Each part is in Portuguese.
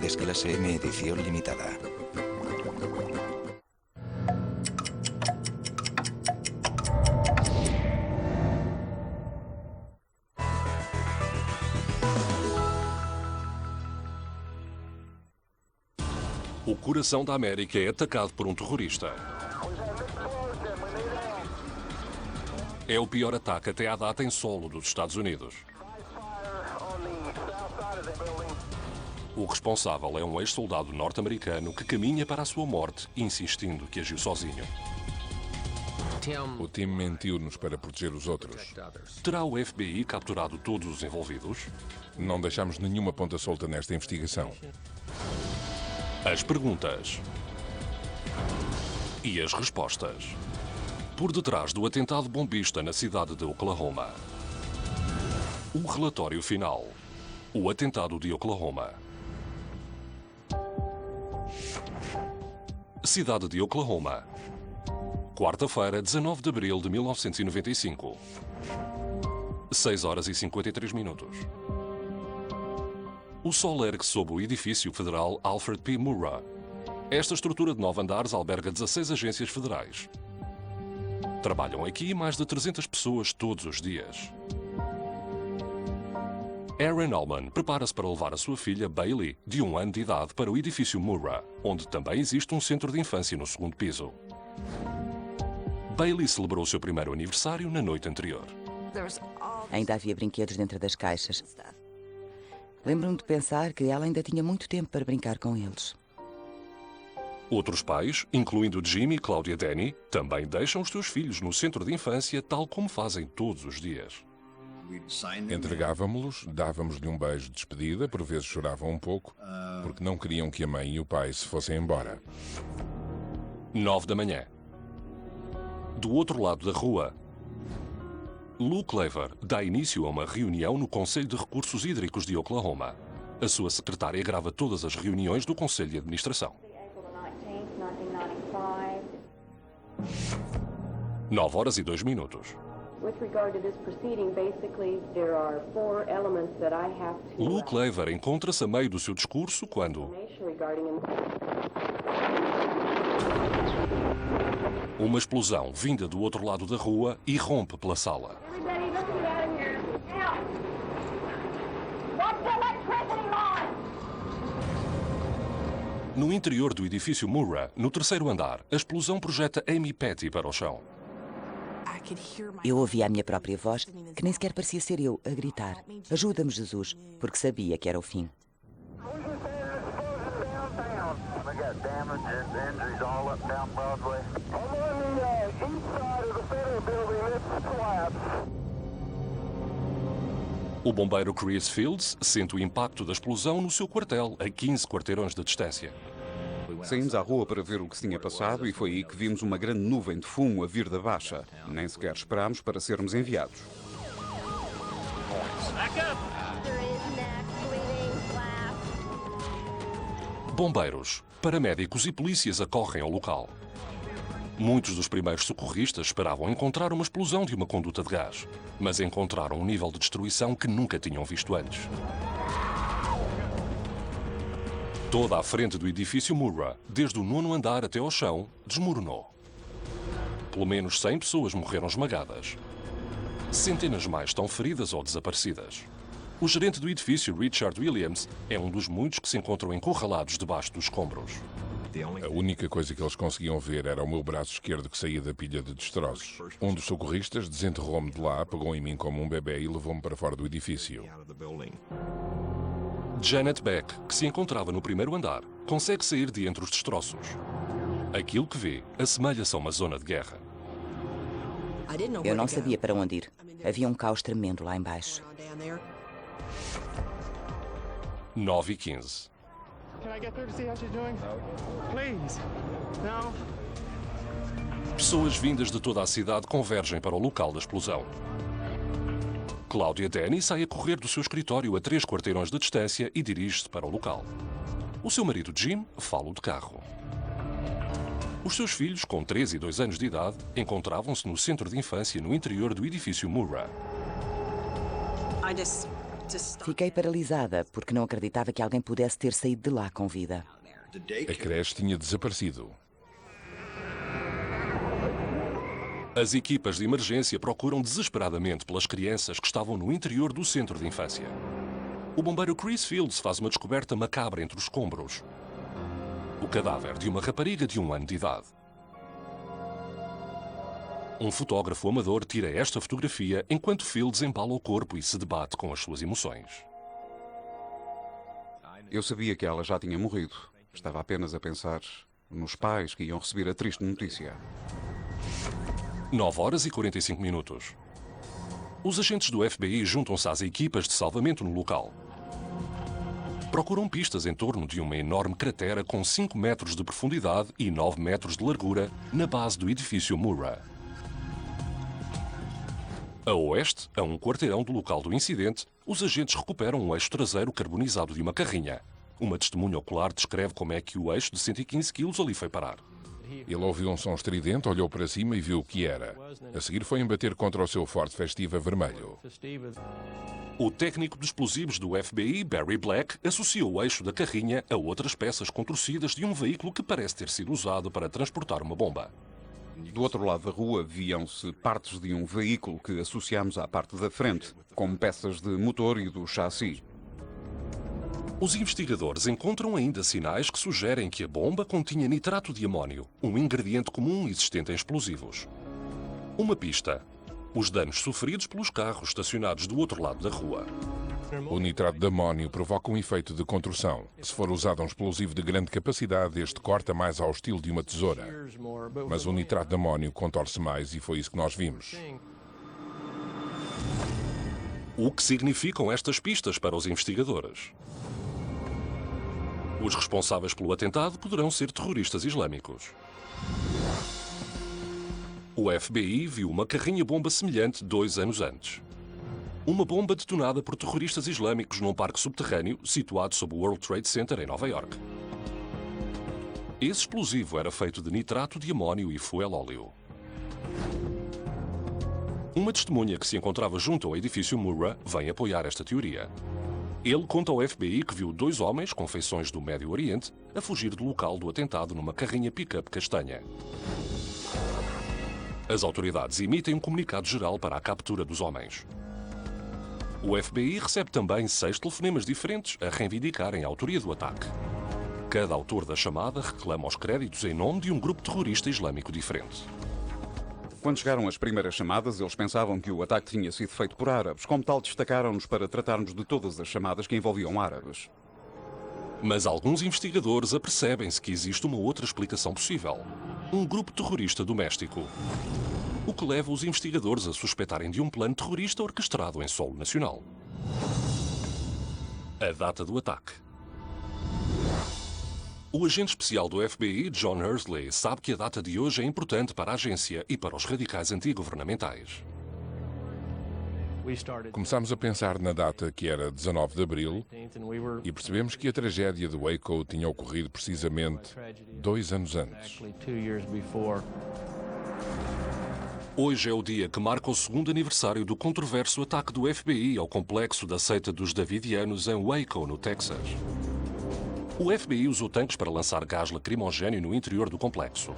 Mercedes clase M edición limitada. O coração da América é atacado por um terrorista. É o pior ataque até à data em solo dos Estados Unidos. O responsável é um ex-soldado norte-americano que caminha para a sua morte, insistindo que agiu sozinho. O time mentiu-nos para proteger os outros. Terá o FBI capturado todos os envolvidos? Não deixamos nenhuma ponta solta nesta investigação. As perguntas e as respostas. Por detrás do atentado bombista na cidade de Oklahoma. O relatório final. O atentado de Oklahoma. Cidade de Oklahoma. Quarta-feira, 19 de abril de 1995. 6 horas e 53 minutos. O sol ergue sob o edifício federal Alfred P. Murrah. Esta estrutura de 9 andares alberga 16 agências federais. Trabalham aqui mais de 300 pessoas todos os dias. Aaron Allman prepara-se para levar a sua filha Bailey, de 1 ano de idade, para o edifício Murrah, onde também existe um centro de infância no segundo piso. Bailey celebrou o seu primeiro aniversário na noite anterior. Ainda havia brinquedos dentro das caixas. Lembro-me de pensar que ela ainda tinha muito tempo para brincar com eles. Outros pais, incluindo Jimmy e Claudia Denny, também deixam os seus filhos no centro de infância, tal como fazem todos os dias. Entregávamos-los, dávamos-lhe um beijo de despedida, por vezes choravam um pouco, porque não queriam que a mãe e o pai se fossem embora. 9 da manhã. Do outro lado da rua, Lou Claver dá início a uma reunião no Conselho de Recursos Hídricos de Oklahoma. A sua secretária grava todas as reuniões do Conselho de Administração. 9 horas e 2 minutos. Lou Claver encontra-se a meio do seu discurso quando uma explosão vinda do outro lado da rua irrompe pela sala. No interior do edifício Murrah, no terceiro andar, a explosão projeta Amy Petty para o chão. Eu ouvi a minha própria voz, que nem sequer parecia ser eu, a gritar: "Ajuda-me, Jesus", porque sabia que era o fim. O bombeiro Chris Fields sente o impacto da explosão no seu quartel, a 15 quarteirões de distância. Saímos à rua para ver o que se tinha passado e foi aí que vimos uma grande nuvem de fumo a vir da baixa. Nem sequer esperámos para sermos enviados. Bombeiros, paramédicos e polícias acorrem ao local. Muitos dos primeiros socorristas esperavam encontrar uma explosão de uma conduta de gás, mas encontraram um nível de destruição que nunca tinham visto antes. Toda a frente do edifício Murrah, desde o 9º andar até ao chão, desmoronou. Pelo menos 100 pessoas morreram esmagadas. Centenas mais estão feridas ou desaparecidas. O gerente do edifício, Richard Williams, é um dos muitos que se encontram encurralados debaixo dos escombros. A única coisa que eles conseguiam ver era o meu braço esquerdo que saía da pilha de destroços. Um dos socorristas desenterrou-me de lá, pegou em mim como um bebê e levou-me para fora do edifício. Janet Beck, que se encontrava no primeiro andar, consegue sair de entre os destroços. Aquilo que vê assemelha-se a uma zona de guerra. Eu não sabia para onde ir. Havia um caos tremendo lá embaixo. 9h15. Pessoas vindas de toda a cidade convergem para o local da explosão. Claudia Denny sai a correr do seu escritório a 3 quarteirões de distância e dirige-se para o local. O seu marido Jim fala de carro. Os seus filhos, com 3 e 2 anos de idade, encontravam-se no centro de infância no interior do edifício Murrah. Fiquei paralisada porque não acreditava que alguém pudesse ter saído de lá com vida. A creche tinha desaparecido. As equipas de emergência procuram desesperadamente pelas crianças que estavam no interior do centro de infância. O bombeiro Chris Fields faz uma descoberta macabra entre os escombros. O cadáver de uma rapariga de 1 ano de idade. Um fotógrafo amador tira esta fotografia enquanto Fields embala o corpo e se debate com as suas emoções. Eu sabia que ela já tinha morrido. Estava apenas a pensar nos pais que iam receber a triste notícia. 9 horas e 45 minutos. Os agentes do FBI juntam-se às equipas de salvamento no local. Procuram pistas em torno de uma enorme cratera com 5 metros de profundidade e 9 metros de largura na base do edifício Murrah. A oeste, a um quarteirão do local do incidente, os agentes recuperam um eixo traseiro carbonizado de uma carrinha. Uma testemunha ocular descreve como é que o eixo de 115 kg ali foi parar. Ele ouviu um som estridente, olhou para cima e viu o que era. A seguir foi embater contra o seu Ford Festiva vermelho. O técnico de explosivos do FBI, Barry Black, associou o eixo da carrinha a outras peças contorcidas de um veículo que parece ter sido usado para transportar uma bomba. Do outro lado da rua viam-se partes de um veículo que associámos à parte da frente, como peças de motor e do chassi. Os investigadores encontram ainda sinais que sugerem que a bomba continha nitrato de amónio, um ingrediente comum existente em explosivos. Uma pista: os danos sofridos pelos carros estacionados do outro lado da rua. O nitrato de amónio provoca um efeito de contorção. Se for usado um explosivo de grande capacidade, este corta mais ao estilo de uma tesoura. Mas o nitrato de amónio contorce mais e foi isso que nós vimos. O que significam estas pistas para os investigadores? Os responsáveis pelo atentado poderão ser terroristas islâmicos. O FBI viu uma carrinha-bomba semelhante 2 anos antes. Uma bomba detonada por terroristas islâmicos num parque subterrâneo situado sob o World Trade Center em Nova York. Esse explosivo era feito de nitrato de amónio e fuel-óleo. Uma testemunha que se encontrava junto ao edifício Murrah vem apoiar esta teoria. Ele conta ao FBI que viu 2 homens com feições do Médio Oriente a fugir do local do atentado numa carrinha pick-up castanha. As autoridades emitem um comunicado geral para a captura dos homens. O FBI recebe também 6 telefonemas diferentes a reivindicarem a autoria do ataque. Cada autor da chamada reclama os créditos em nome de um grupo terrorista islâmico diferente. Quando chegaram as primeiras chamadas, eles pensavam que o ataque tinha sido feito por árabes. Como tal, destacaram-nos para tratarmos de todas as chamadas que envolviam árabes. Mas alguns investigadores apercebem-se que existe uma outra explicação possível. Um grupo terrorista doméstico. O que leva os investigadores a suspeitarem de um plano terrorista orquestrado em solo nacional. A data do ataque. O agente especial do FBI, John Hersley, sabe que a data de hoje é importante para a agência e para os radicais antigovernamentais. Começámos a pensar na data que era 19 de abril e percebemos que a tragédia de Waco tinha ocorrido precisamente 2 anos antes. Hoje é o dia que marca o 2º aniversário do controverso ataque do FBI ao complexo da seita dos Davidianos em Waco, no Texas. O FBI usou tanques para lançar gás lacrimogéneo no interior do complexo.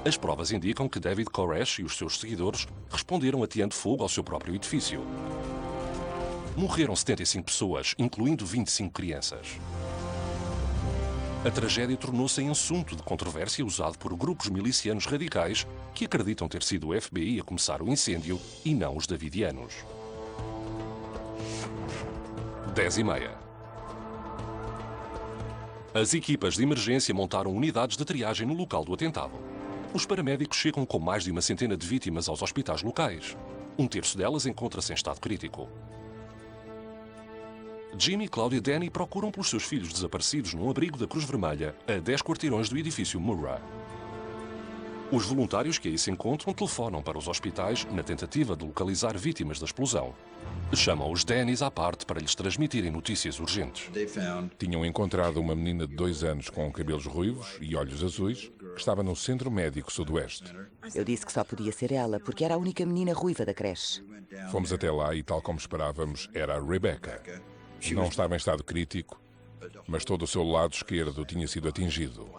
As provas indicam que David Koresh e os seus seguidores responderam ateando fogo ao seu próprio edifício. Morreram 75 pessoas, incluindo 25 crianças. A tragédia tornou-se em assunto de controvérsia usado por grupos milicianos radicais que acreditam ter sido o FBI a começar o incêndio e não os Davidianos. 10h30. As equipas de emergência montaram unidades de triagem no local do atentado. Os paramédicos chegam com mais de uma centena de vítimas aos hospitais locais. 1/3 delas encontra-se em estado crítico. Jimmy, Claudia e Danny procuram pelos seus filhos desaparecidos num abrigo da Cruz Vermelha, a 10 quarteirões do edifício Murrah. Os voluntários que aí se encontram telefonam para os hospitais na tentativa de localizar vítimas da explosão. Chamam os Dannys à parte para lhes transmitirem notícias urgentes. Tinham encontrado uma menina de 2 anos com cabelos ruivos e olhos azuis que estava no Centro Médico Sudoeste. Eu disse que só podia ser ela, porque era a única menina ruiva da creche. Fomos até lá e, tal como esperávamos, era a Rebecca. Não estava em estado crítico, mas todo o seu lado esquerdo tinha sido atingido.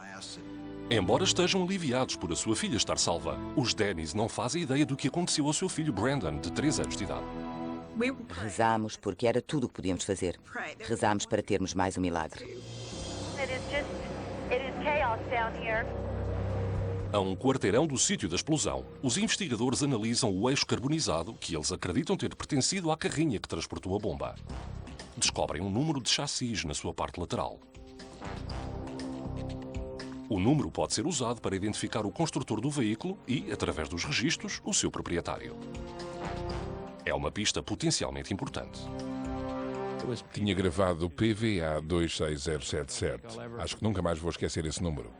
Embora estejam aliviados por a sua filha estar salva, os Dannys não fazem ideia do que aconteceu ao seu filho Brandon, de 3 anos de idade. Rezámos porque era tudo o que podíamos fazer. Rezámos para termos mais um milagre. It is chaos down here. A um quarteirão do sítio da explosão, os investigadores analisam o eixo carbonizado que eles acreditam ter pertencido à carrinha que transportou a bomba. Descobrem um número de chassis na sua parte lateral. O número pode ser usado para identificar o construtor do veículo e, através dos registros, o seu proprietário. É uma pista potencialmente importante. Tinha gravado o PVA 26077. Acho que nunca mais vou esquecer esse número.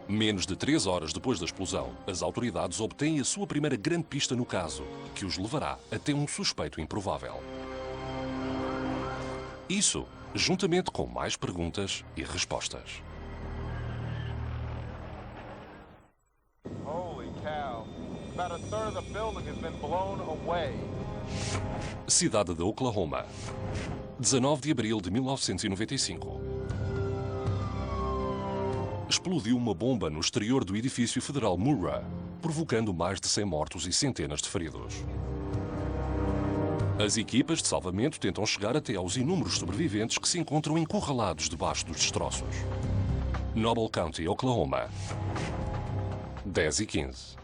Menos de 3 horas depois da explosão, as autoridades obtêm a sua primeira grande pista no caso, que os levará até um suspeito improvável. Isso, juntamente com mais perguntas e respostas. Holy cow. About a third of the building has been blown away. Cidade de Oklahoma, 19 de abril de 1995. Explodiu uma bomba no exterior do edifício federal Murrah, provocando mais de 100 mortos e centenas de feridos. As equipas de salvamento tentam chegar até aos inúmeros sobreviventes que se encontram encurralados debaixo dos destroços. Noble County, Oklahoma, 10h15.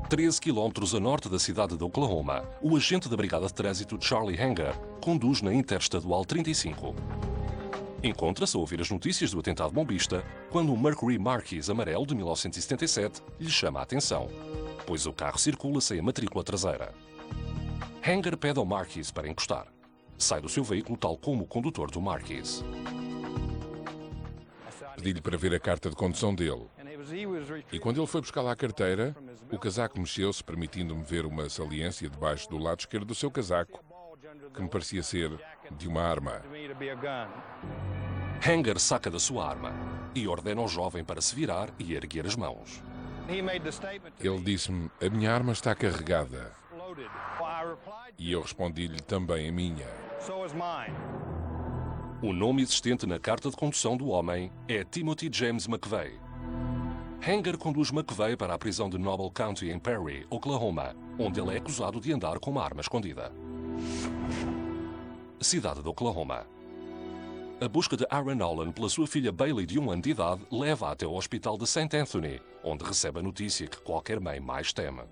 13 quilómetros a norte da cidade de Oklahoma, o agente da Brigada de Trânsito Charlie Hanger conduz na Interestadual 35. Encontra-se a ouvir as notícias do atentado bombista quando um Mercury Marquis amarelo de 1977 lhe chama a atenção, pois o carro circula sem a matrícula traseira. Hanger pede ao Marquis para encostar. Sai do seu veículo tal como o condutor do Marquis. Pedi-lhe para ver a carta de condução dele. E quando ele foi buscar lá a carteira, o casaco mexeu-se, permitindo-me ver uma saliência debaixo do lado esquerdo do seu casaco, que me parecia ser de uma arma. Hanger saca da sua arma e ordena ao jovem para se virar e erguer as mãos. Ele disse-me, a minha arma está carregada. E eu respondi-lhe, também a minha. O nome existente na carta de condução do homem é Timothy James McVeigh. Hanger conduz McVeigh para a prisão de Noble County em Perry, Oklahoma, onde ele é acusado de andar com uma arma escondida. Cidade de Oklahoma. A busca de Aaron Nolan pela sua filha Bailey, de 1 ano de idade, leva-a até o hospital de St. Anthony, onde recebe a notícia que qualquer mãe mais teme.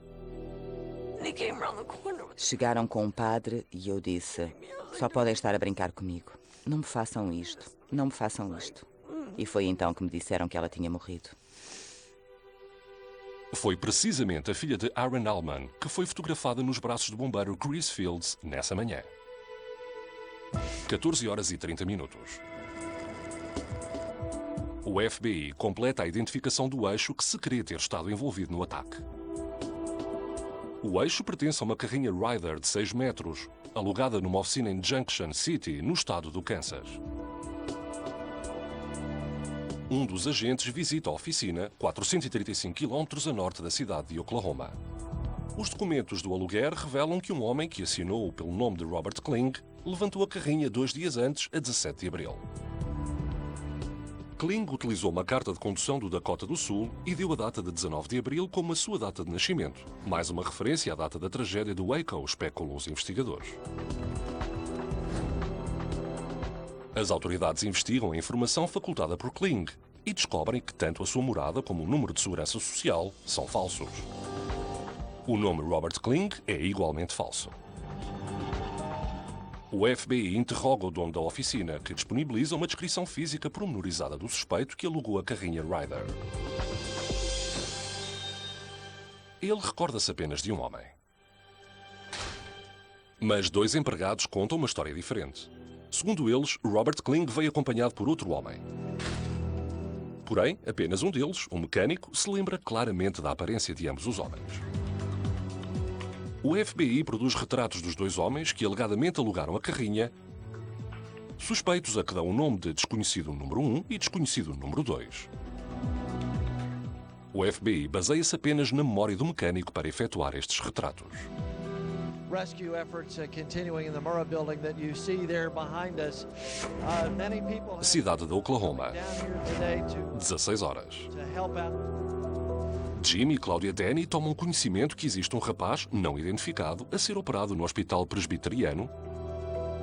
Chegaram com um padre e eu disse, só podem estar a brincar comigo. Não me façam isto, não me façam isto. E foi então que me disseram que ela tinha morrido. Foi precisamente a filha de Aaron Allman que foi fotografada nos braços do bombeiro Chris Fields nessa manhã. 14 horas e 30 minutos. O FBI completa a identificação do eixo que se crê ter estado envolvido no ataque. O eixo pertence a uma carrinha Ryder de 6 metros, alugada numa oficina em Junction City, no estado do Kansas. Um dos agentes visita a oficina, 435 km a norte da cidade de Oklahoma. Os documentos do aluguer revelam que um homem que assinou pelo nome de Robert Kling levantou a carrinha 2 dias antes, a 17 de abril. Kling utilizou uma carta de condução do Dakota do Sul e deu a data de 19 de abril como a sua data de nascimento, mais uma referência à data da tragédia do Waco, especulam os investigadores. As autoridades investigam a informação facultada por Kling e descobrem que tanto a sua morada como o número de segurança social são falsos. O nome Robert Kling é igualmente falso. O FBI interroga o dono da oficina, que disponibiliza uma descrição física pormenorizada do suspeito que alugou a carrinha Ryder. Ele recorda-se apenas de um homem. Mas 2 empregados contam uma história diferente. Segundo eles, Robert Kling veio acompanhado por outro homem. Porém, apenas um deles, um mecânico, se lembra claramente da aparência de ambos os homens. O FBI produz retratos dos 2 homens que alegadamente alugaram a carrinha, suspeitos a que dão o nome de desconhecido número 1 e desconhecido número 2. O FBI baseia-se apenas na memória do mecânico para efetuar estes retratos. Rescue efforts continuing in the Murrah building that you see there behind us. Many people have Cidade de Oklahoma, down here today 16 horas. to help out. Jim e Claudia Denny tomam conhecimento que existe um rapaz não identificado a ser operado no hospital presbiteriano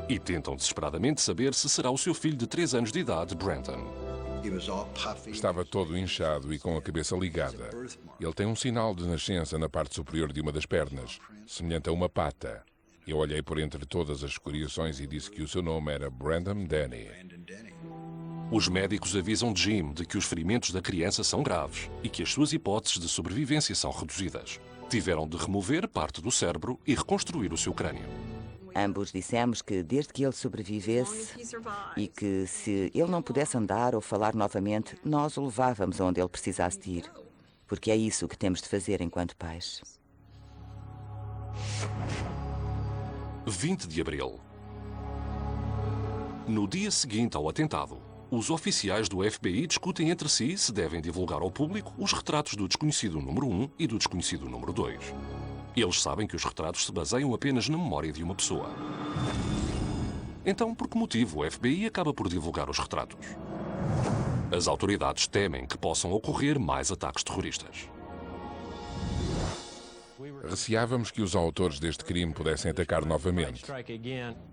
e tentam desesperadamente saber se será o seu filho de 3 anos de idade, Brandon. Estava todo inchado e com a cabeça ligada. Ele tem um sinal de nascença na parte superior de uma das pernas, semelhante a uma pata. Eu olhei por entre todas as escoriações e disse que o seu nome era Brandon Denny. Os médicos avisam Jim de que os ferimentos da criança são graves e que as suas hipóteses de sobrevivência são reduzidas. Tiveram de remover parte do cérebro e reconstruir o seu crânio. Ambos dissemos que desde que ele sobrevivesse e que se ele não pudesse andar ou falar novamente, nós o levávamos aonde ele precisasse de ir. Porque é isso que temos de fazer enquanto pais. 20 de abril. No dia seguinte ao atentado, os oficiais do FBI discutem entre si se devem divulgar ao público os retratos do desconhecido número 1 e do desconhecido número 2. Eles sabem que os retratos se baseiam apenas na memória de uma pessoa. Então, por que motivo o FBI acaba por divulgar os retratos? As autoridades temem que possam ocorrer mais ataques terroristas. Receávamos que os autores deste crime pudessem atacar novamente.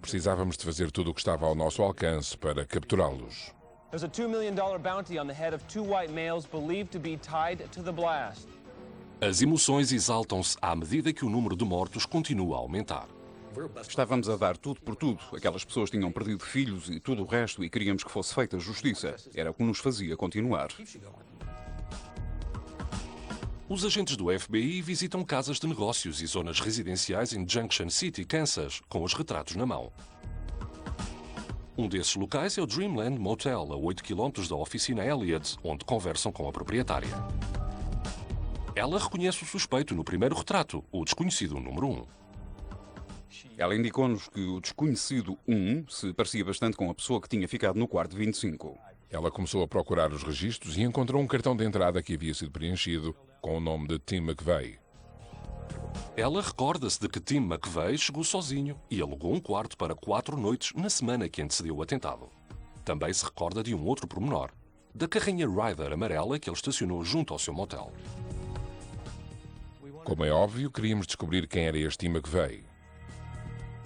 Precisávamos de fazer tudo o que estava ao nosso alcance para capturá-los. There's a $2 million bounty on the head of 2 white males believed to be tied to the blast. As emoções exaltam-se à medida que o número de mortos continua a aumentar. Estávamos a dar tudo por tudo. Aquelas pessoas tinham perdido filhos e tudo o resto e queríamos que fosse feita justiça. Era o que nos fazia continuar. Os agentes do FBI visitam casas de negócios e zonas residenciais em Junction City, Kansas, com os retratos na mão. Um desses locais é o Dreamland Motel, a 8 km da oficina Elliott, onde conversam com a proprietária. Ela reconhece o suspeito no primeiro retrato, o desconhecido número 1. Ela indicou-nos que o desconhecido 1 se parecia bastante com a pessoa que tinha ficado no quarto 25. Ela começou a procurar os registros e encontrou um cartão de entrada que havia sido preenchido com o nome de Tim McVeigh. Ela recorda-se de que Tim McVeigh chegou sozinho e alugou um quarto para 4 noites na semana que antecedeu o atentado. Também se recorda de um outro pormenor, da carrinha Ryder amarela que ele estacionou junto ao seu motel. Como é óbvio, queríamos descobrir quem era este Tim McVeigh.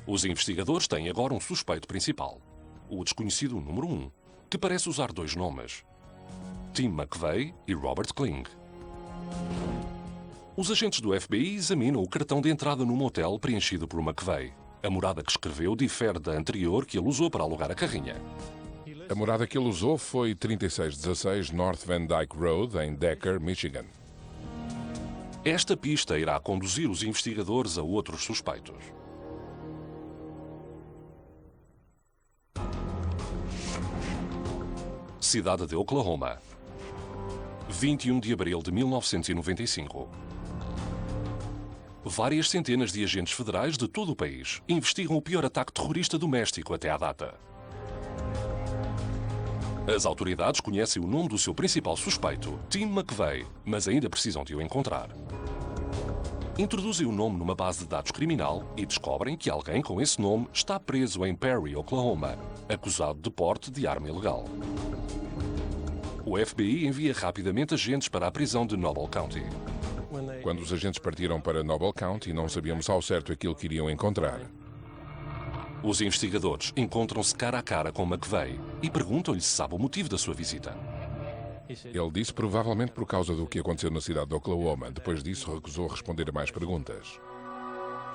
Os investigadores têm agora um suspeito principal, o desconhecido número 1, que parece usar 2 nomes, Tim McVeigh e Robert Kling. Os agentes do FBI examinam o cartão de entrada no motel preenchido por McVeigh. A morada que escreveu difere da anterior que ele usou para alugar a carrinha. A morada que ele usou foi 3616 North Van Dyke Road, em Decker, Michigan. Esta pista irá conduzir os investigadores a outros suspeitos. Cidade de Oklahoma, 21 de abril de 1995. Várias centenas de agentes federais de todo o país investigam o pior ataque terrorista doméstico até à data. As autoridades conhecem o nome do seu principal suspeito, Tim McVeigh, mas ainda precisam de o encontrar. Introduzem o nome numa base de dados criminal e descobrem que alguém com esse nome está preso em Perry, Oklahoma, acusado de porte de arma ilegal. O FBI envia rapidamente agentes para a prisão de Noble County. Quando os agentes partiram para Noble County, não sabíamos ao certo aquilo que iriam encontrar. Os investigadores encontram-se cara a cara com McVeigh e perguntam-lhe se sabe o motivo da sua visita. Ele disse provavelmente por causa do que aconteceu na cidade de Oklahoma. Depois disso, recusou responder a mais perguntas.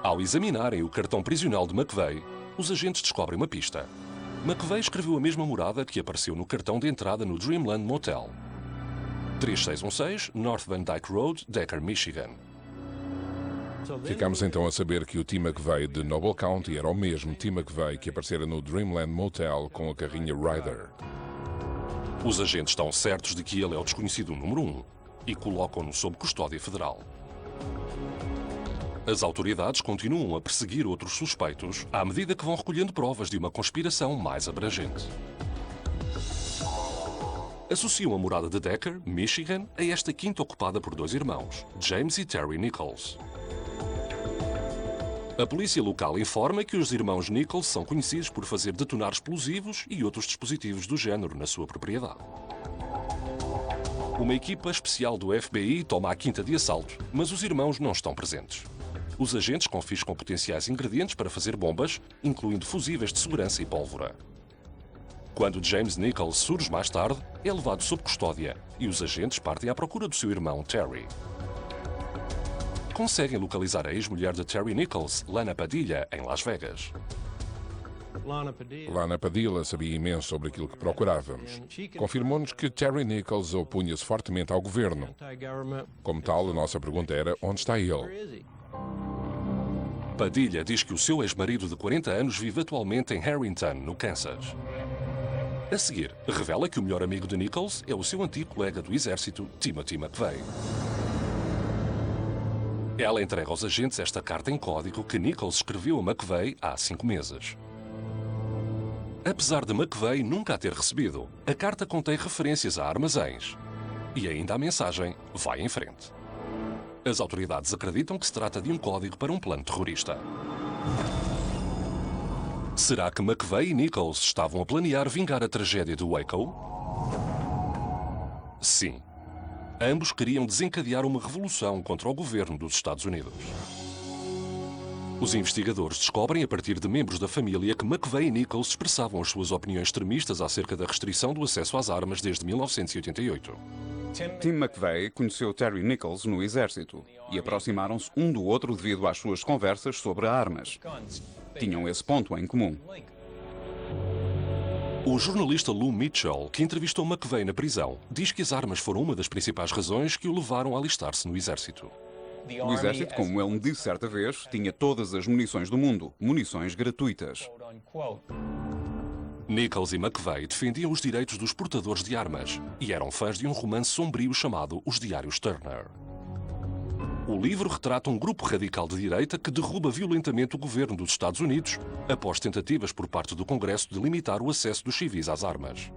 Ao examinarem o cartão prisional de McVeigh, os agentes descobrem uma pista. McVeigh escreveu a mesma morada que apareceu no cartão de entrada no Dreamland Motel. 3616 North Van Dyke Road, Decker, Michigan. Ficámos então a saber que o Tim McVeigh de Noble County era o mesmo Tim McVeigh que aparecera no Dreamland Motel com a carrinha Ryder. Os agentes estão certos de que ele é o desconhecido número 1 e colocam-no sob custódia federal. As autoridades continuam a perseguir outros suspeitos à medida que vão recolhendo provas de uma conspiração mais abrangente. associam a morada de Decker, Michigan, a esta quinta ocupada por dois irmãos, James e Terry Nichols. A polícia local informa que os irmãos Nichols são conhecidos por fazer detonar explosivos e outros dispositivos do género na sua propriedade. Uma equipa especial do FBI toma a quinta de assalto, mas os irmãos não estão presentes. Os agentes confiscam potenciais ingredientes para fazer bombas, incluindo fusíveis de segurança e pólvora. Quando James Nichols surge mais tarde, é levado sob custódia e os agentes partem à procura do seu irmão Terry. Conseguem localizar a ex-mulher de Terry Nichols, Lana Padilla, em Las Vegas. Lana Padilla sabia imenso sobre aquilo que procurávamos. Confirmou-nos que Terry Nichols opunha-se fortemente ao governo. Como tal, a nossa pergunta era: onde está ele? Padilla diz que o seu ex-marido de 40 anos vive atualmente em Harrington, no Kansas. A seguir, revela que o melhor amigo de Nichols é o seu antigo colega do exército, Timothy McVeigh. Ela entrega aos agentes esta carta em código que Nichols escreveu a McVeigh há 5 meses. Apesar de McVeigh nunca a ter recebido, a carta contém referências a armazéns. E ainda a mensagem vai em frente. As autoridades acreditam que se trata de um código para um plano terrorista. Será que McVeigh e Nichols estavam a planear vingar a tragédia de Waco? Sim. Ambos queriam desencadear uma revolução contra o governo dos Estados Unidos. Os investigadores descobrem, a partir de membros da família, que McVeigh e Nichols expressavam as suas opiniões extremistas acerca da restrição do acesso às armas desde 1988. Tim McVeigh conheceu Terry Nichols no exército e aproximaram-se um do outro devido às suas conversas sobre armas. Tinham esse ponto em comum. O jornalista Lou Mitchell, que entrevistou McVeigh na prisão, diz que as armas foram uma das principais razões que o levaram a alistar-se no exército. O exército, como ele me disse certa vez, tinha todas as munições do mundo, munições gratuitas. Nichols e McVeigh defendiam os direitos dos portadores de armas e eram fãs de um romance sombrio chamado Os Diários Turner. O livro retrata um grupo radical de direita que derruba violentamente o governo dos Estados Unidos após tentativas por parte do Congresso de limitar o acesso dos civis às armas.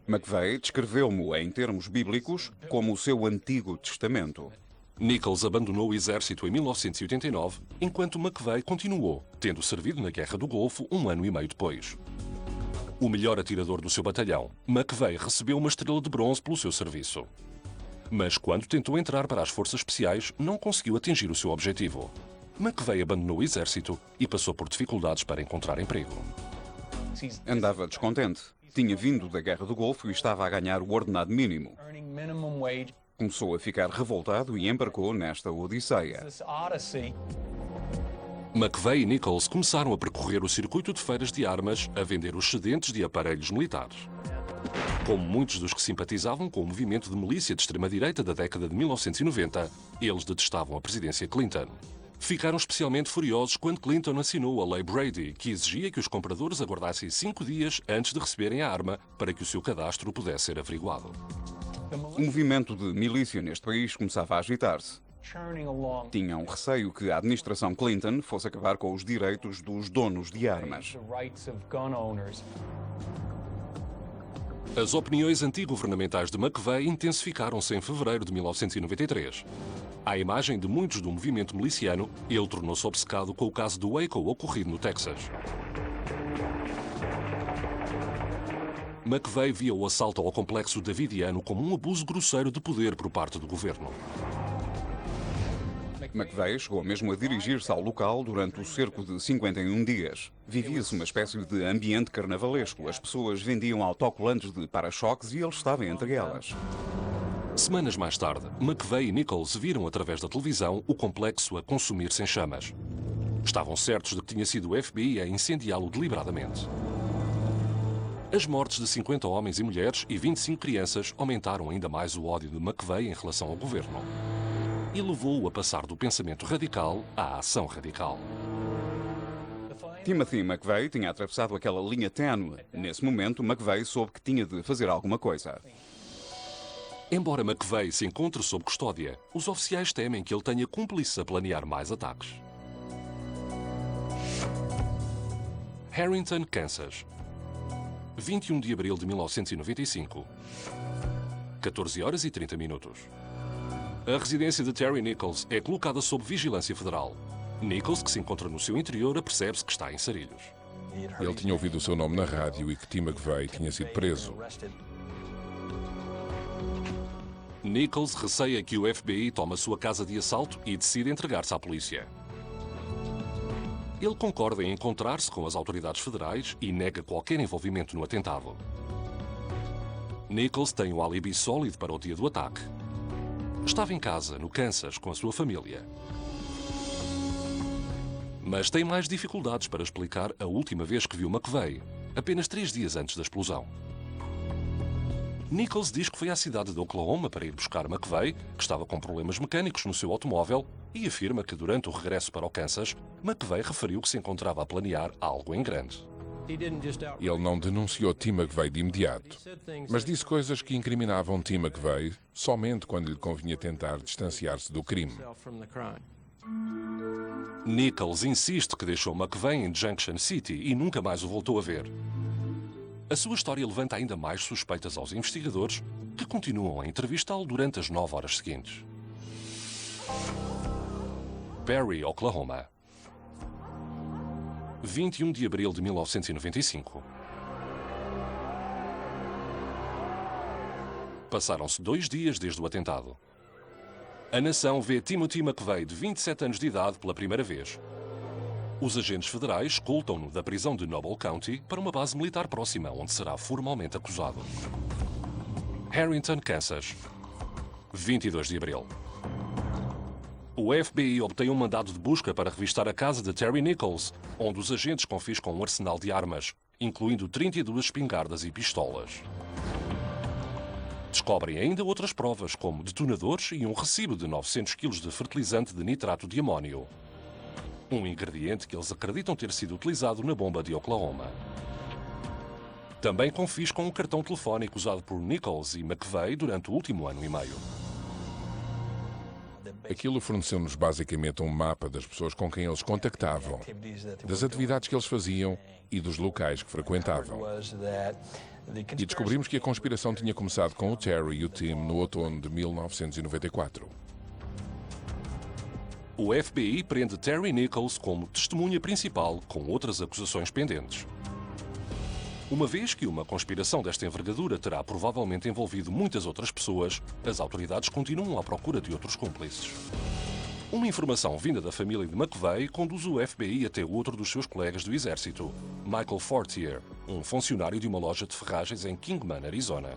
McVeigh descreveu-mo em termos bíblicos como o seu Antigo Testamento. Nichols abandonou o exército em 1989, enquanto McVeigh continuou, tendo servido na Guerra do Golfo 1 ano e meio depois. O melhor atirador do seu batalhão, McVeigh recebeu uma estrela de bronze pelo seu serviço. Mas quando tentou entrar para as forças especiais, não conseguiu atingir o seu objetivo. McVeigh abandonou o exército e passou por dificuldades para encontrar emprego. Andava descontente. Tinha vindo da Guerra do Golfo e estava a ganhar o ordenado mínimo. Começou a ficar revoltado e embarcou nesta odisseia. McVeigh e Nichols começaram a percorrer o circuito de feiras de armas a vender os excedentes de aparelhos militares. Como muitos dos que simpatizavam com o movimento de milícia de extrema-direita da década de 1990, eles detestavam a presidência Clinton. Ficaram especialmente furiosos quando Clinton assinou a Lei Brady, que exigia que os compradores aguardassem 5 dias antes de receberem a arma para que o seu cadastro pudesse ser averiguado. O movimento de milícia neste país começava a agitar-se. Tinham receio que a administração Clinton fosse acabar com os direitos dos donos de armas. As opiniões antigovernamentais de McVeigh intensificaram-se em fevereiro de 1993. À imagem de muitos do movimento miliciano, ele tornou-se obcecado com o caso do Waco ocorrido no Texas. McVeigh via o assalto ao complexo davidiano como um abuso grosseiro de poder por parte do governo. McVeigh chegou mesmo a dirigir-se ao local durante o cerco de 51 dias. Vivia-se uma espécie de ambiente carnavalesco. As pessoas vendiam autocolantes de para-choques e ele estava entre elas. Semanas mais tarde, McVeigh e Nichols viram através da televisão o complexo a consumir-se em chamas. Estavam certos de que tinha sido o FBI a incendiá-lo deliberadamente. As mortes de 50 homens e mulheres e 25 crianças aumentaram ainda mais o ódio de McVeigh em relação ao governo. E levou-o a passar do pensamento radical à ação radical. Timothy McVeigh tinha atravessado aquela linha ténue. Nesse momento, McVeigh soube que tinha de fazer alguma coisa. Embora McVeigh se encontre sob custódia, os oficiais temem que ele tenha cúmplices a planear mais ataques. Harrington, Kansas. 21 de abril de 1995. 14 horas e 30 minutos. A residência de Terry Nichols é colocada sob vigilância federal. Nichols, que se encontra no seu interior, apercebe-se que está em sarilhos. Ele tinha ouvido o seu nome na rádio e que Tim McVeigh tinha sido preso. Nichols receia que o FBI tome a sua casa de assalto e decide entregar-se à polícia. Ele concorda em encontrar-se com as autoridades federais e nega qualquer envolvimento no atentado. Nichols tem um álibi sólido para o dia do ataque. Estava em casa, no Kansas, com a sua família. Mas tem mais dificuldades para explicar a última vez que viu McVeigh, apenas 3 dias antes da explosão. Nichols diz que foi à cidade de Oklahoma para ir buscar McVeigh, que estava com problemas mecânicos no seu automóvel, e afirma que durante o regresso para o Kansas, McVeigh referiu que se encontrava a planear algo em grande. Ele não denunciou Tim McVeigh de imediato, mas disse coisas que incriminavam Tim McVeigh somente quando lhe convinha tentar distanciar-se do crime. Nichols insiste que deixou McVeigh em Junction City e nunca mais o voltou a ver. A sua história levanta ainda mais suspeitas aos investigadores, que continuam a entrevistá-lo durante as 9 horas seguintes. Perry, Oklahoma. 21 de abril de 1995. Passaram-se 2 dias desde o atentado. A nação vê Timothy McVeigh, de 27 anos de idade, pela primeira vez. Os agentes federais escoltam-no da prisão de Noble County para uma base militar próxima, onde será formalmente acusado. Harrington, Kansas. 22 de abril. O FBI obtém um mandado de busca para revistar a casa de Terry Nichols, onde os agentes confiscam um arsenal de armas, incluindo 32 espingardas e pistolas. Descobrem ainda outras provas, como detonadores e um recibo de 900 kg de fertilizante de nitrato de amónio. Um ingrediente que eles acreditam ter sido utilizado na bomba de Oklahoma. Também confiscam um cartão telefónico usado por Nichols e McVeigh durante o último ano e meio. Aquilo forneceu-nos basicamente um mapa das pessoas com quem eles contactavam, das atividades que eles faziam e dos locais que frequentavam. E descobrimos que a conspiração tinha começado com o Terry e o Tim no outono de 1994. O FBI prende Terry Nichols como testemunha principal, com outras acusações pendentes. Uma vez que uma conspiração desta envergadura terá provavelmente envolvido muitas outras pessoas, as autoridades continuam à procura de outros cúmplices. Uma informação vinda da família de McVeigh conduz o FBI até outro dos seus colegas do exército, Michael Fortier, um funcionário de uma loja de ferragens em Kingman, Arizona.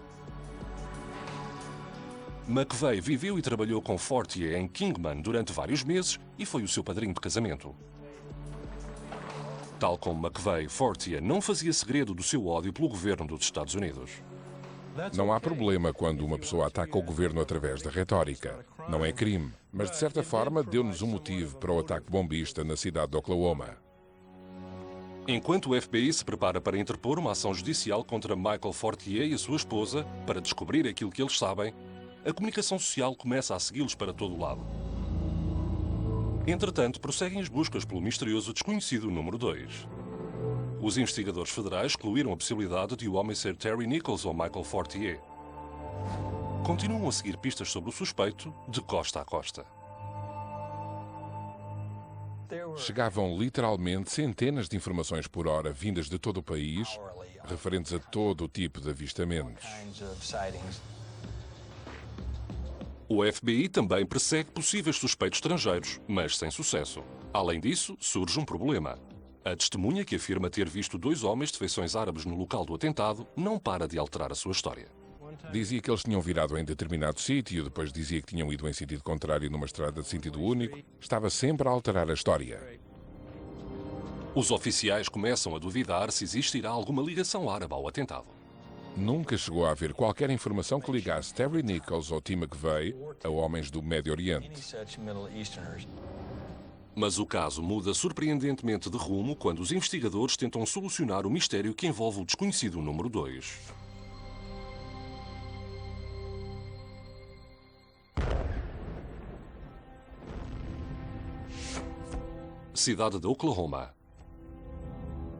McVeigh viveu e trabalhou com Fortier em Kingman durante vários meses e foi o seu padrinho de casamento. Tal como McVeigh, Fortier não fazia segredo do seu ódio pelo governo dos Estados Unidos. Não há problema quando uma pessoa ataca o governo através da retórica. Não é crime, mas de certa forma deu-nos um motivo para o ataque bombista na cidade de Oklahoma. Enquanto o FBI se prepara para interpor uma ação judicial contra Michael Fortier e a sua esposa para descobrir aquilo que eles sabem, a comunicação social começa a segui-los para todo o lado. Entretanto, prosseguem as buscas pelo misterioso desconhecido número 2. Os investigadores federais excluíram a possibilidade de o homem ser Terry Nichols ou Michael Fortier. Continuam a seguir pistas sobre o suspeito de costa a costa. Chegavam literalmente centenas de informações por hora vindas de todo o país, referentes a todo o tipo de avistamentos. O FBI também persegue possíveis suspeitos estrangeiros, mas sem sucesso. Além disso, surge um problema. A testemunha que afirma ter visto 2 homens de feições árabes no local do atentado não para de alterar a sua história. Dizia que eles tinham virado em determinado sítio, depois dizia que tinham ido em sentido contrário numa estrada de sentido único. Estava sempre a alterar a história. Os oficiais começam a duvidar se existirá alguma ligação árabe ao atentado. Nunca chegou a haver qualquer informação que ligasse Terry Nichols ou Tim McVeigh a homens do Médio Oriente. Mas o caso muda surpreendentemente de rumo quando os investigadores tentam solucionar o mistério que envolve o desconhecido número 2. Cidade de Oklahoma.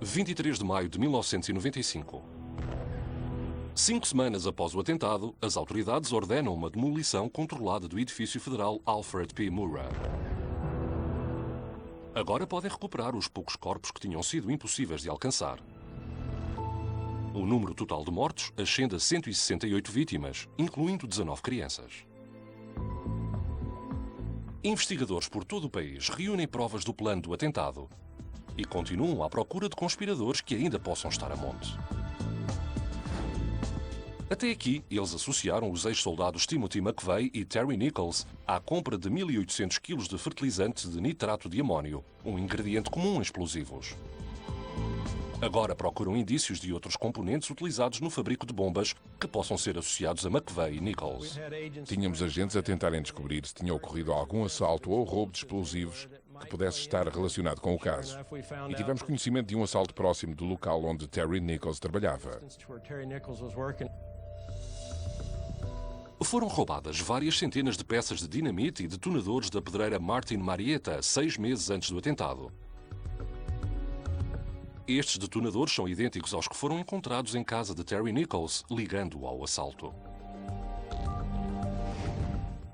23 de maio de 1995. 5 semanas após o atentado, as autoridades ordenam uma demolição controlada do edifício federal Alfred P. Murrah. Agora podem recuperar os poucos corpos que tinham sido impossíveis de alcançar. O número total de mortos ascende a 168 vítimas, incluindo 19 crianças. Investigadores por todo o país reúnem provas do plano do atentado e continuam à procura de conspiradores que ainda possam estar a monte. Até aqui, eles associaram os ex-soldados Timothy McVeigh e Terry Nichols à compra de 1.800 kg de fertilizante de nitrato de amónio, um ingrediente comum em explosivos. Agora procuram indícios de outros componentes utilizados no fabrico de bombas que possam ser associados a McVeigh e Nichols. Tínhamos agentes a tentarem descobrir se tinha ocorrido algum assalto ou roubo de explosivos que pudesse estar relacionado com o caso. E tivemos conhecimento de um assalto próximo do local onde Terry Nichols trabalhava. Foram roubadas várias centenas de peças de dinamite e detonadores da pedreira Martin Marietta 6 meses antes do atentado. Estes detonadores são idênticos aos que foram encontrados em casa de Terry Nichols, ligando-o ao assalto.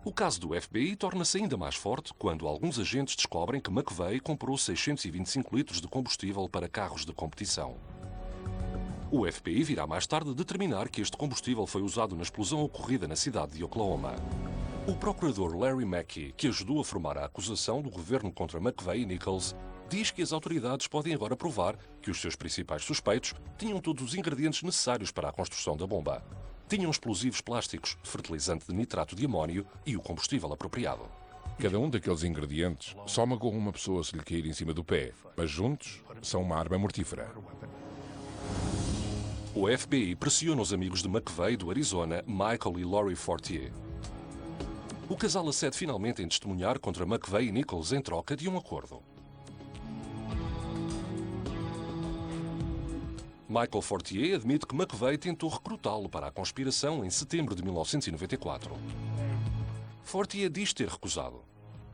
O caso do FBI torna-se ainda mais forte quando alguns agentes descobrem que McVeigh comprou 625 litros de combustível para carros de competição. O FBI virá mais tarde determinar que este combustível foi usado na explosão ocorrida na cidade de Oklahoma. O procurador Larry Mackey, que ajudou a formar a acusação do governo contra McVeigh e Nichols, diz que as autoridades podem agora provar que os seus principais suspeitos tinham todos os ingredientes necessários para a construção da bomba. Tinham explosivos plásticos, fertilizante de nitrato de amónio e o combustível apropriado. Cada um daqueles ingredientes só magoa uma pessoa se lhe cair em cima do pé, mas juntos são uma arma mortífera. O FBI pressiona os amigos de McVeigh do Arizona, Michael e Lori Fortier. O casal acede finalmente em testemunhar contra McVeigh e Nichols em troca de um acordo. Michael Fortier admite que McVeigh tentou recrutá-lo para a conspiração em setembro de 1994. Fortier diz ter recusado,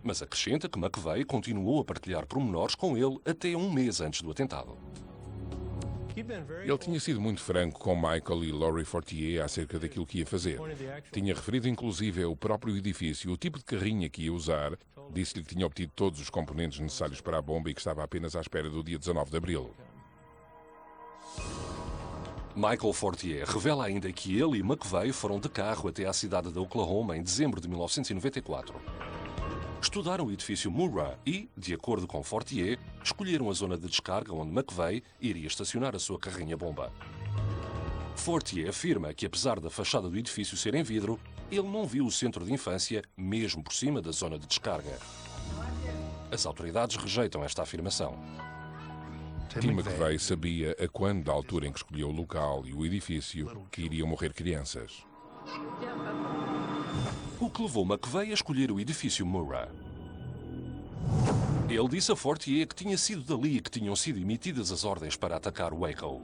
mas acrescenta que McVeigh continuou a partilhar pormenores com ele até um mês antes do atentado. Ele tinha sido muito franco com Michael e Lori Fortier acerca daquilo que ia fazer. Tinha referido inclusive o próprio edifício, o tipo de carrinha que ia usar. Disse-lhe que tinha obtido todos os componentes necessários para a bomba e que estava apenas à espera do dia 19 de abril. Michael Fortier revela ainda que ele e McVeigh foram de carro até à cidade de Oklahoma em dezembro de 1994. Estudaram o edifício Murrah e, de acordo com Fortier, escolheram a zona de descarga onde McVeigh iria estacionar a sua carrinha-bomba. Fortier afirma que, apesar da fachada do edifício ser em vidro, ele não viu o centro de infância mesmo por cima da zona de descarga. As autoridades rejeitam esta afirmação. Tim McVeigh sabia a quando da altura em que escolheu o local e o edifício que iriam morrer crianças. O que levou McVeigh a escolher o edifício Murrah. Ele disse a Fortier que tinha sido dali que tinham sido emitidas as ordens para atacar Waco.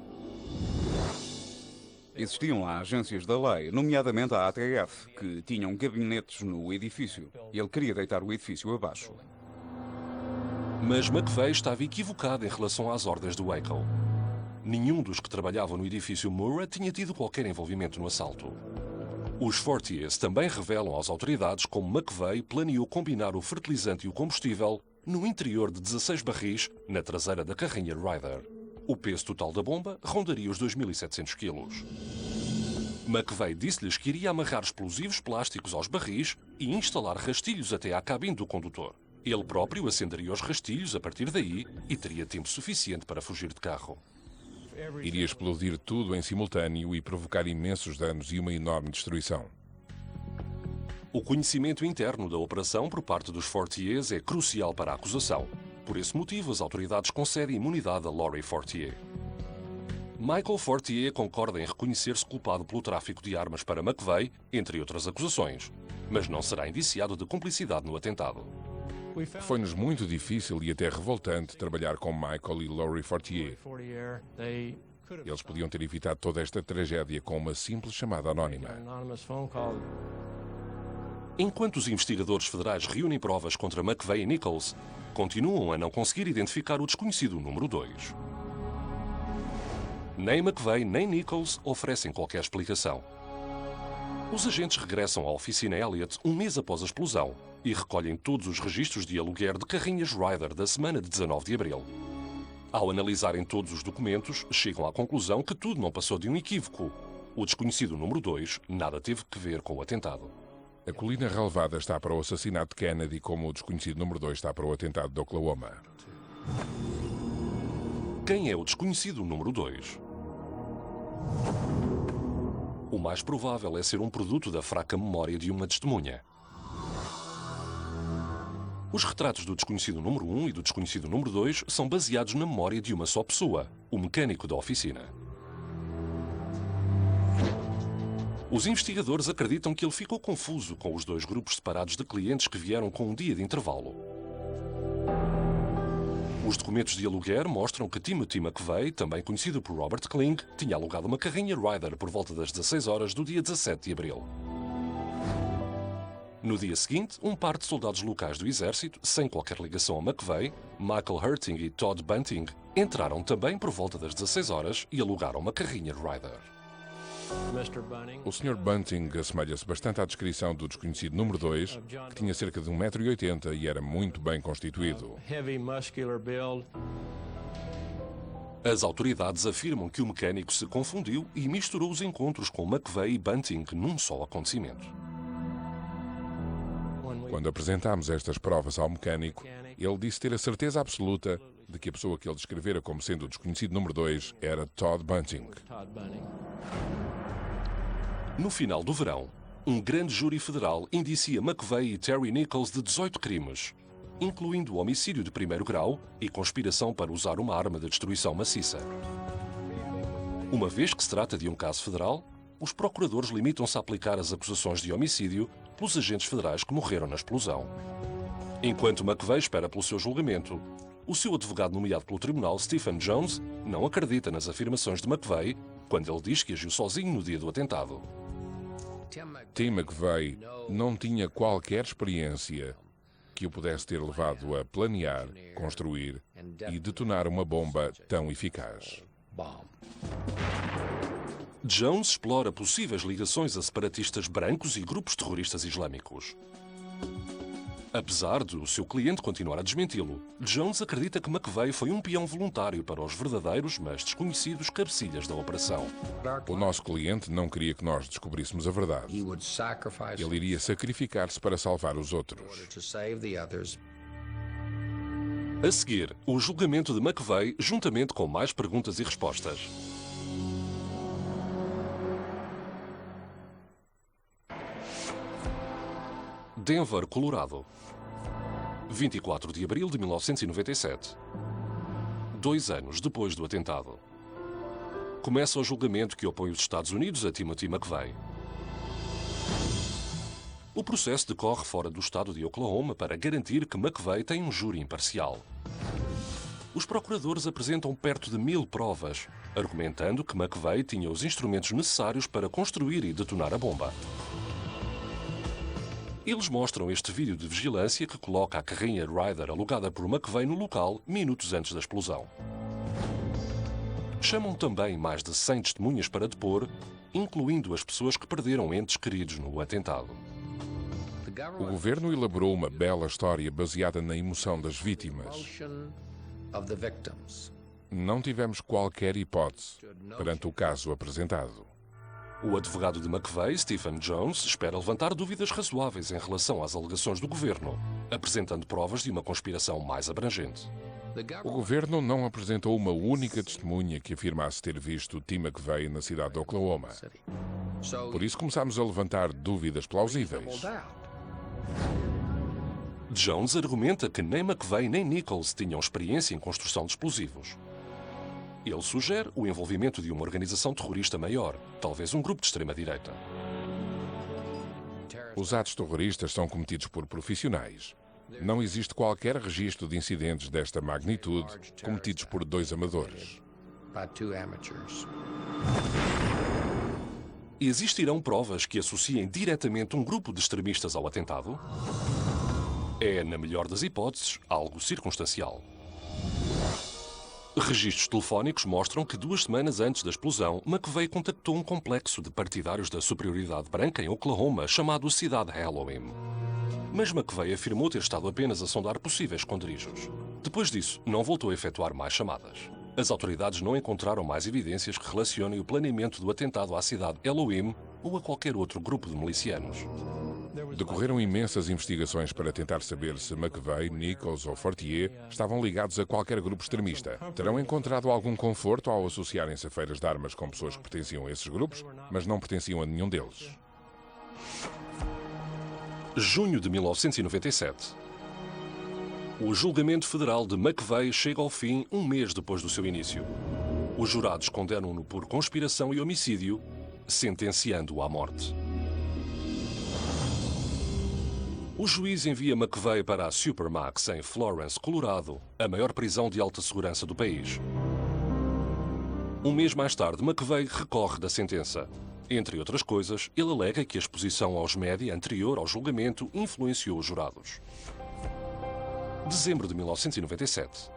Existiam lá agências da lei, nomeadamente a ATF, que tinham gabinetes no edifício. Ele queria deitar o edifício abaixo. Mas McVeigh estava equivocado em relação às ordens do Waco. Nenhum dos que trabalhavam no edifício Murrah tinha tido qualquer envolvimento no assalto. Os Fortiers também revelam às autoridades como McVeigh planeou combinar o fertilizante e o combustível no interior de 16 barris na traseira da carrinha Ryder. O peso total da bomba rondaria os 2.700 quilos. McVeigh disse-lhes que iria amarrar explosivos plásticos aos barris e instalar rastilhos até à cabine do condutor. Ele próprio acenderia os rastilhos a partir daí e teria tempo suficiente para fugir de carro. Iria explodir tudo em simultâneo e provocar imensos danos e uma enorme destruição. O conhecimento interno da operação por parte dos Fortiers é crucial para a acusação. Por esse motivo, as autoridades concedem imunidade a Lori Fortier. Michael Fortier concorda em reconhecer-se culpado pelo tráfico de armas para McVeigh, entre outras acusações, mas não será indiciado de cumplicidade no atentado. Foi-nos muito difícil e até revoltante trabalhar com Michael e Lori Fortier. Eles podiam ter evitado toda esta tragédia com uma simples chamada anónima. Enquanto os investigadores federais reúnem provas contra McVeigh e Nichols, continuam a não conseguir identificar o desconhecido número 2. Nem McVeigh nem Nichols oferecem qualquer explicação. Os agentes regressam à oficina Elliott um mês após a explosão e recolhem todos os registros de aluguer de carrinhas Ryder da semana de 19 de abril. Ao analisarem todos os documentos, chegam à conclusão que tudo não passou de um equívoco. O desconhecido número 2 nada teve que ver com o atentado. A colina relevada está para o assassinato de Kennedy, como o desconhecido número 2 está para o atentado de Oklahoma. Quem é o desconhecido número 2? O mais provável é ser um produto da fraca memória de uma testemunha. Os retratos do desconhecido número 1 e do desconhecido número 2 são baseados na memória de uma só pessoa, o mecânico da oficina. Os investigadores acreditam que ele ficou confuso com os dois grupos separados de clientes que vieram com um dia de intervalo. Os documentos de aluguer mostram que Timothy McVeigh, também conhecido por Robert Kling, tinha alugado uma carrinha Ryder por volta das 16 horas do dia 17 de abril. No dia seguinte, um par de soldados locais do exército, sem qualquer ligação a McVeigh, Michael Hurting e Todd Bunting, entraram também por volta das 16 horas e alugaram uma carrinha Ryder. O Sr. Bunting assemelha-se bastante à descrição do desconhecido número 2, que tinha cerca de 1,80 m e era muito bem constituído. As autoridades afirmam que o mecânico se confundiu e misturou os encontros com McVeigh e Bunting num só acontecimento. Quando apresentámos estas provas ao mecânico, ele disse ter a certeza absoluta de que a pessoa que ele descrevera como sendo o desconhecido número 2 era Todd Bunting. No final do verão, um grande júri federal indicia McVeigh e Terry Nichols de 18 crimes, incluindo homicídio de primeiro grau e conspiração para usar uma arma de destruição maciça. Uma vez que se trata de um caso federal, os procuradores limitam-se a aplicar as acusações de homicídio pelos agentes federais que morreram na explosão. Enquanto McVeigh espera pelo seu julgamento, o seu advogado nomeado pelo tribunal, Stephen Jones, não acredita nas afirmações de McVeigh quando ele diz que agiu sozinho no dia do atentado. Tim McVeigh não tinha qualquer experiência que o pudesse ter levado a planear, construir e detonar uma bomba tão eficaz. Jones explora possíveis ligações a separatistas brancos e grupos terroristas islâmicos. Apesar de o seu cliente continuar a desmenti-lo, Jones acredita que McVeigh foi um peão voluntário para os verdadeiros, mas desconhecidos cabecilhas da operação. O nosso cliente não queria que nós descobríssemos a verdade. Ele iria sacrificar-se para salvar os outros. A seguir, o julgamento de McVeigh, juntamente com mais perguntas e respostas. Denver, Colorado. 24 de abril de 1997. 2 anos depois do atentado. Começa o julgamento que opõe os Estados Unidos a Timothy McVeigh. O processo decorre fora do estado de Oklahoma para garantir que McVeigh tem um júri imparcial. Os procuradores apresentam perto de 1000 provas, argumentando que McVeigh tinha os instrumentos necessários para construir e detonar a bomba. Eles mostram este vídeo de vigilância que coloca a carrinha Ryder alugada por McVeigh no local minutos antes da explosão. Chamam também mais de 100 testemunhas para depor, incluindo as pessoas que perderam entes queridos no atentado. O governo elaborou uma bela história baseada na emoção das vítimas. Não tivemos qualquer hipótese perante o caso apresentado. O advogado de McVeigh, Stephen Jones, espera levantar dúvidas razoáveis em relação às alegações do governo, apresentando provas de uma conspiração mais abrangente. O governo não apresentou uma única testemunha que afirmasse ter visto Tim McVeigh na cidade de Oklahoma. Por isso começámos a levantar dúvidas plausíveis. Jones argumenta que nem McVeigh nem Nichols tinham experiência em construção de explosivos. Ele sugere o envolvimento de uma organização terrorista maior, talvez um grupo de extrema-direita. Os atos terroristas são cometidos por profissionais. Não existe qualquer registro de incidentes desta magnitude cometidos por 2 amadores. Existirão provas que associem diretamente um grupo de extremistas ao atentado? É, na melhor das hipóteses, algo circunstancial. Registros telefónicos mostram que 2 semanas antes da explosão, McVeigh contactou um complexo de partidários da superioridade branca em Oklahoma chamado Cidade Halloween. Mas McVeigh afirmou ter estado apenas a sondar possíveis esconderijos. Depois disso, não voltou a efetuar mais chamadas. As autoridades não encontraram mais evidências que relacionem o planeamento do atentado à cidade Halloween ou a qualquer outro grupo de milicianos. Decorreram imensas investigações para tentar saber se McVeigh, Nichols ou Fortier estavam ligados a qualquer grupo extremista. Terão encontrado algum conforto ao associarem-se a feiras de armas com pessoas que pertenciam a esses grupos, mas não pertenciam a nenhum deles. Junho de 1997. O julgamento federal de McVeigh chega ao fim 1 mês depois do seu início. Os jurados condenam-no por conspiração e homicídio, sentenciando-o à morte. O juiz envia McVeigh para a Supermax em Florence, Colorado, a maior prisão de alta segurança do país. 1 mês mais tarde, McVeigh recorre da sentença. Entre outras coisas, ele alega que a exposição aos média anterior ao julgamento influenciou os jurados. Dezembro de 1997.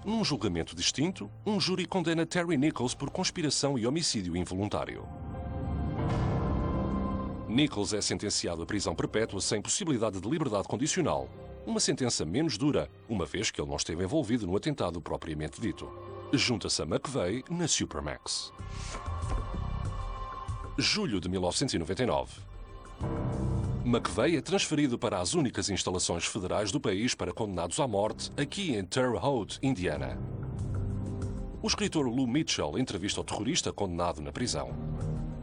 Num julgamento distinto, um júri condena Terry Nichols por conspiração e homicídio involuntário. Nichols é sentenciado à prisão perpétua sem possibilidade de liberdade condicional, uma sentença menos dura, uma vez que ele não esteve envolvido no atentado propriamente dito. Junta-se a McVeigh na Supermax. Julho de 1999. McVeigh é transferido para as únicas instalações federais do país para condenados à morte, aqui em Terre Haute, Indiana. O escritor Lou Mitchell entrevista o terrorista condenado na prisão.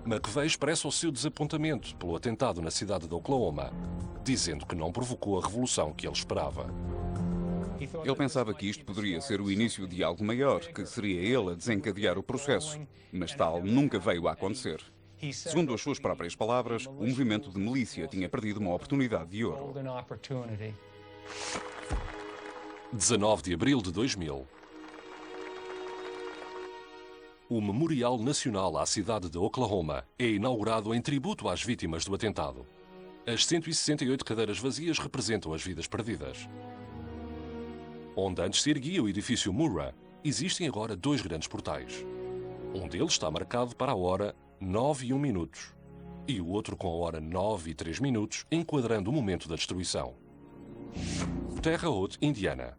McVeigh expressa o seu desapontamento pelo atentado na cidade de Oklahoma, dizendo que não provocou a revolução que ele esperava. Ele pensava que isto poderia ser o início de algo maior, que seria ele a desencadear o processo, mas tal nunca veio a acontecer. Segundo as suas próprias palavras, o movimento de milícia tinha perdido uma oportunidade de ouro. 19 de abril de 2000. O Memorial Nacional à cidade de Oklahoma é inaugurado em tributo às vítimas do atentado. As 168 cadeiras vazias representam as vidas perdidas. Onde antes se erguia o edifício Murrah, existem agora 2 grandes portais. Um deles está marcado para a hora 9:01 e o outro com a hora 9:03, enquadrando o momento da destruição. Terre Haute, Indiana.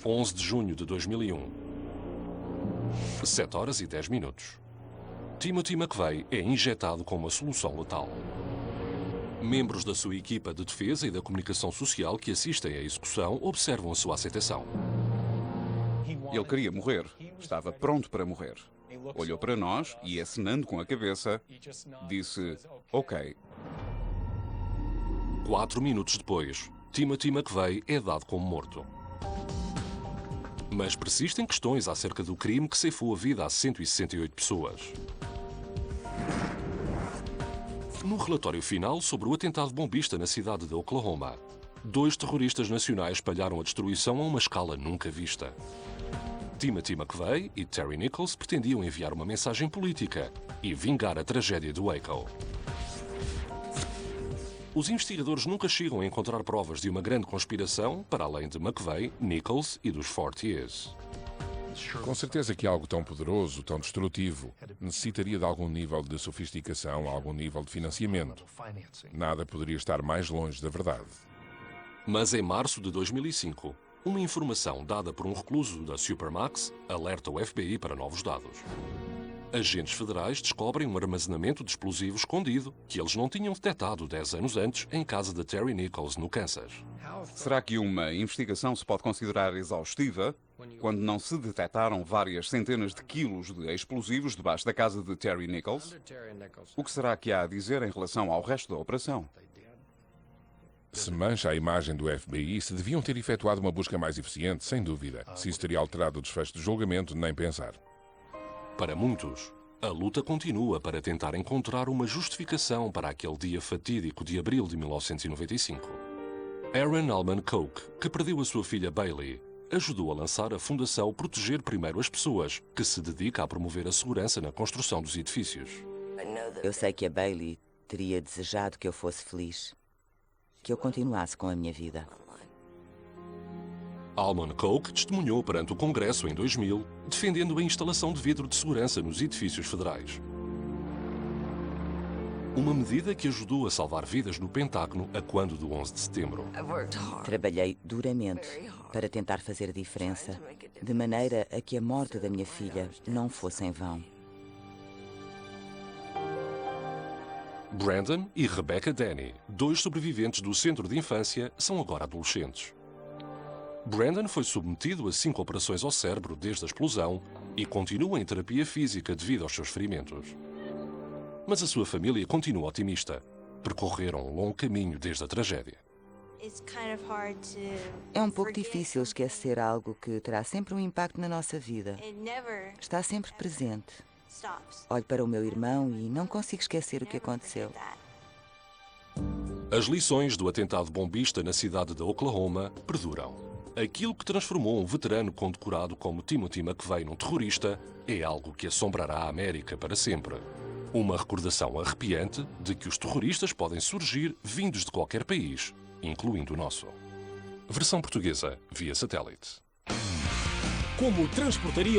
11 de junho de 2001. 7:10. Timothy McVeigh é injetado com uma solução letal. Membros da sua equipa de defesa e da comunicação social que assistem à execução observam a sua aceitação. Ele queria morrer, estava pronto para morrer. Olhou para nós e, acenando com a cabeça, disse: "Ok." 4 minutos depois, Timothy McVeigh é dado como morto. Mas persistem questões acerca do crime que ceifou a vida a 168 pessoas. No relatório final sobre o atentado bombista na cidade de Oklahoma, 2 terroristas nacionais espalharam a destruição a uma escala nunca vista. Timothy McVeigh e Terry Nichols pretendiam enviar uma mensagem política e vingar a tragédia de Waco. Os investigadores nunca chegam a encontrar provas de uma grande conspiração para além de McVeigh, Nichols e dos Fortiers. Com certeza que algo tão poderoso, tão destrutivo, necessitaria de algum nível de sofisticação, algum nível de financiamento. Nada poderia estar mais longe da verdade. Mas em março de 2005, uma informação dada por um recluso da Supermax alerta o FBI para novos dados. Agentes federais descobrem um armazenamento de explosivos escondido que eles não tinham detectado 10 anos antes em casa de Terry Nichols, no Kansas. Será que uma investigação se pode considerar exaustiva quando não se detectaram várias centenas de quilos de explosivos debaixo da casa de Terry Nichols? O que será que há a dizer em relação ao resto da operação? Se mancha a imagem do FBI, se deviam ter efetuado uma busca mais eficiente, sem dúvida. Se isso teria alterado o desfecho do julgamento, nem pensar. Para muitos, a luta continua para tentar encontrar uma justificação para aquele dia fatídico de abril de 1995. Aaron Allman Coke, que perdeu a sua filha Bailey, ajudou a lançar a Fundação Proteger Primeiro as Pessoas, que se dedica a promover a segurança na construção dos edifícios. Eu sei que a Bailey teria desejado que eu fosse feliz, que eu continuasse com a minha vida. Almon Coke testemunhou perante o Congresso em 2000, defendendo a instalação de vidro de segurança nos edifícios federais. Uma medida que ajudou a salvar vidas no Pentágono a quando do 11 de setembro. Trabalhei duramente para tentar fazer a diferença, de maneira a que a morte da minha filha não fosse em vão. Brandon e Rebecca Denny, 2 sobreviventes do centro de infância, são agora adolescentes. Brandon foi submetido a 5 operações ao cérebro desde a explosão e continua em terapia física devido aos seus ferimentos. Mas a sua família continua otimista. Percorreram um longo caminho desde a tragédia. É um pouco difícil esquecer algo que terá sempre um impacto na nossa vida. Está sempre presente. Olho para o meu irmão e não consigo esquecer o que aconteceu. As lições do atentado bombista na cidade de Oklahoma perduram. Aquilo que transformou um veterano condecorado como Timothy McVeigh num terrorista é algo que assombrará a América para sempre. Uma recordação arrepiante de que os terroristas podem surgir vindos de qualquer país, incluindo o nosso. Versão portuguesa via satélite. Como transportaria